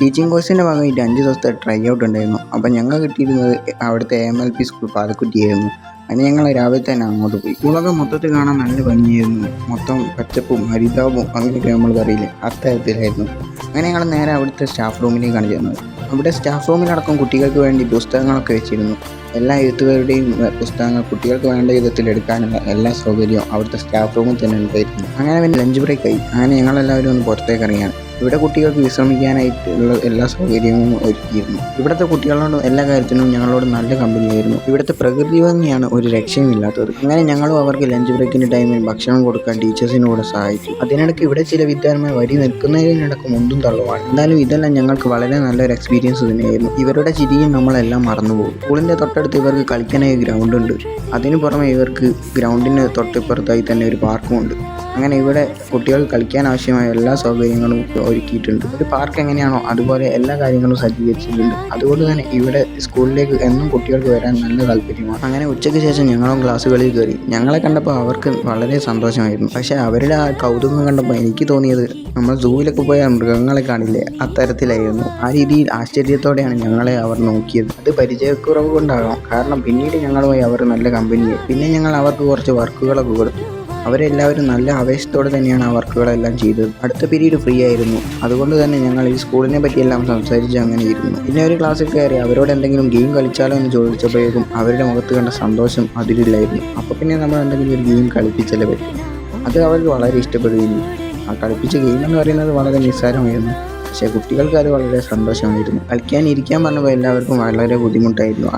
Teaching കോഴ്സിൻ്റെ ഭാഗമായിട്ട് 5 ദിവസത്തെ ട്രൈ ഔട്ട് ഉണ്ടായിരുന്നു. അപ്പോൾ ഞങ്ങൾ കിട്ടിയിരുന്നത് അവിടുത്തെ AMLP സ്കൂൾ പാലക്കുറ്റിയായിരുന്നു. അതിന് ഞങ്ങൾ രാവിലെ തന്നെ അങ്ങോട്ട് പോയി. സ്കൂളൊക്കെ മൊത്തത്തിൽ കാണാൻ നല്ല ഭംഗിയായിരുന്നു. മൊത്തം പച്ചപ്പും ഹരിതാപവും അങ്ങനെയൊക്കെ നമ്മൾ പറയില്ലേ, അത്തരത്തിലായിരുന്നു. അങ്ങനെ ഞങ്ങൾ നേരെ അവിടുത്തെ സ്റ്റാഫ് റൂമിലേക്കാണ് ചെന്നത്. അവിടെ സ്റ്റാഫ് റൂമിലടക്കം കുട്ടികൾക്ക് വേണ്ടി പുസ്തകങ്ങളൊക്കെ വെച്ചിരുന്നു. എല്ലാ എഴുത്തുകാരുടെയും പുസ്തകങ്ങൾ കുട്ടികൾക്ക് വേണ്ട വിധത്തിൽ എടുക്കാനുള്ള എല്ലാ സൗകര്യവും അവിടുത്തെ സ്റ്റാഫ് റൂമിൽ തന്നെ ഉണ്ടായിരുന്നു. അങ്ങനെ പിന്നെ ലഞ്ച് ബ്രേക്ക് ആയി. അങ്ങനെ ഞങ്ങളെല്ലാവരും ഒന്ന് പുറത്തേക്ക് ഇറങ്ങിയാണ്. ഇവിടെ കുട്ടികൾക്ക് വിശ്രമിക്കാനായിട്ടുള്ള എല്ലാ സൗകര്യങ്ങളും ഒരുക്കിയിരുന്നു. ഇവിടുത്തെ കുട്ടികളോട് എല്ലാ കാര്യത്തിനും ഞങ്ങളോട് നല്ല കമ്പനിയായിരുന്നു. ഇവിടുത്തെ പ്രകൃതി ഭംഗിയാണ് ഒരു രക്ഷയുമില്ലാത്തത്. അങ്ങനെ ഞങ്ങളും അവർക്ക് ലഞ്ച് ബ്രേക്കിൻ്റെ ടൈമിൽ ഭക്ഷണം കൊടുക്കാൻ ടീച്ചേഴ്സിനോട് സഹായിച്ചു. അതിനിടയ്ക്ക് ഇവിടെ ചില വിദ്യാർത്ഥികൾ വരി നിൽക്കുന്നതിനിടയ്ക്ക് മുണ്ടും തള്ളുവാണ്. എന്നാലും ഇതെല്ലാം ഞങ്ങൾക്ക് വളരെ നല്ലൊരു എക്സ്പീരിയൻസ് തന്നെയായിരുന്നു. ഇവരുടെ ചിരിയും നമ്മളെല്ലാം മറന്നുപോകും. സ്കൂളിൻ്റെ തൊട്ടടുത്ത് ഇവർക്ക് കളിക്കാനായി ഗ്രൗണ്ട് ഉണ്ട്. അതിനു പുറമെ ഇവർക്ക് ഗ്രൗണ്ടിന് തൊട്ടിപ്പുറത്തായി തന്നെ ഒരു പാർക്കുമുണ്ട്. അങ്ങനെ ഇവിടെ കുട്ടികൾ കളിക്കാൻ ആവശ്യമായ എല്ലാ സൗകര്യങ്ങളും ഒരുക്കിയിട്ടുണ്ട്. ഒരു പാർക്ക് എങ്ങനെയാണോ അതുപോലെ എല്ലാ കാര്യങ്ങളും സജ്ജീകരിച്ചിട്ടുണ്ട്. അതുകൊണ്ട് തന്നെ ഇവിടെ സ്കൂളിലേക്ക് എന്നും കുട്ടികൾക്ക് വരാൻ നല്ല താല്പര്യമാണ്. അങ്ങനെ ഉച്ചയ്ക്ക് ശേഷം ഞങ്ങളും ക്ലാസ്സുകളിൽ കയറി. ഞങ്ങളെ കണ്ടപ്പോൾ അവർക്ക് വളരെ സന്തോഷമായിരുന്നു. പക്ഷേ അവരുടെ ആ കൗതുകം കണ്ടപ്പോൾ എനിക്ക് തോന്നിയത് നമ്മൾ സൂവിലൊക്കെ പോയ മൃഗങ്ങളെ കാണില്ലേ, അത്തരത്തിലായിരുന്നു. ആ രീതിയിൽ ആശ്ചര്യത്തോടെയാണ് ഞങ്ങളെ അവർ നോക്കിയത്. അത് പരിചയക്കുറവ് കൊണ്ടാകാം, കാരണം പിന്നീട് ഞങ്ങളുമായി അവർ നല്ല കമ്പനിയായി. പിന്നെ ഞങ്ങൾ അവർക്ക് കുറച്ച് വർക്കുകളൊക്കെ കൊടുത്തു. അവരെല്ലാവരും നല്ല ആവേശത്തോടെ തന്നെയാണ് ആ വർക്കുകളെല്ലാം ചെയ്തത്. അടുത്ത പീരീഡ് ഫ്രീ ആയിരുന്നു. അതുകൊണ്ട് തന്നെ ഞങ്ങൾ ഈ സ്കൂളിനെ പറ്റിയെല്ലാം സംസാരിച്ച് അങ്ങനെ ഇരുന്നു. പിന്നെ ഒരു ക്ലാസ്സിൽ കയറി അവരോട് എന്തെങ്കിലും ഗെയിം കളിച്ചാലോ എന്ന് ചോദിച്ചപ്പോഴേക്കും അവരുടെ മുഖത്ത് കണ്ട സന്തോഷം അതിലില്ലായിരുന്നു. അപ്പോൾ പിന്നെ നമ്മൾ എന്തെങ്കിലും ഒരു ഗെയിം കളിപ്പിച്ചല്ലേ പറ്റും. അത് അവർക്ക് വളരെ ഇഷ്ടപ്പെടുകയും ആ കളിപ്പിച്ച ഗെയിം എന്ന് പറയുന്നത് വളരെ നിസ്സാരമായിരുന്നു. പക്ഷേ കുട്ടികൾക്ക് അത് വളരെ സന്തോഷമായിരുന്നു. ഇരിക്കാൻ പറഞ്ഞപ്പോൾ എല്ലാവർക്കും വളരെ ബുദ്ധിമുട്ടായിരുന്നു.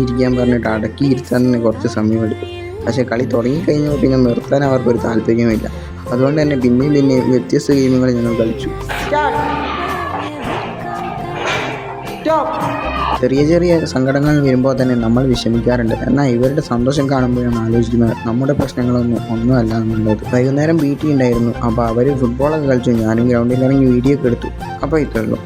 ഇരിക്കാൻ പറഞ്ഞിട്ട് അടക്കി ഇരുത്താൻ തന്നെ കുറച്ച് സമയമെടുത്തു. പക്ഷേ കളി തുടങ്ങിക്കഴിഞ്ഞപ്പോൾ പിന്നെ നിർത്താൻ അവർക്കൊരു താല്പര്യമില്ല. അതുകൊണ്ട് തന്നെ പിന്നെയും വ്യത്യസ്ത ഗെയിമുകൾ ഞങ്ങൾ കളിച്ചു. ചെറിയ സങ്കടങ്ങൾ വരുമ്പോൾ തന്നെ നമ്മൾ വിഷമിക്കാറുണ്ട്. എന്നാൽ ഇവരുടെ സന്തോഷം കാണുമ്പോഴാണ് ആലോചിക്കുന്നത് നമ്മുടെ ഒന്നുമല്ല എന്നുള്ളത്. വൈകുന്നേരം PT ഉണ്ടായിരുന്നു. അപ്പോൾ അവർ ഫുട്ബോളൊക്കെ കളിച്ചു. ഞാനും ഗ്രൗണ്ടിൽ ഇറങ്ങി വീഡിയോ ഒക്കെ എടുത്തു. അപ്പോൾ ഇത്രയുള്ളൂ.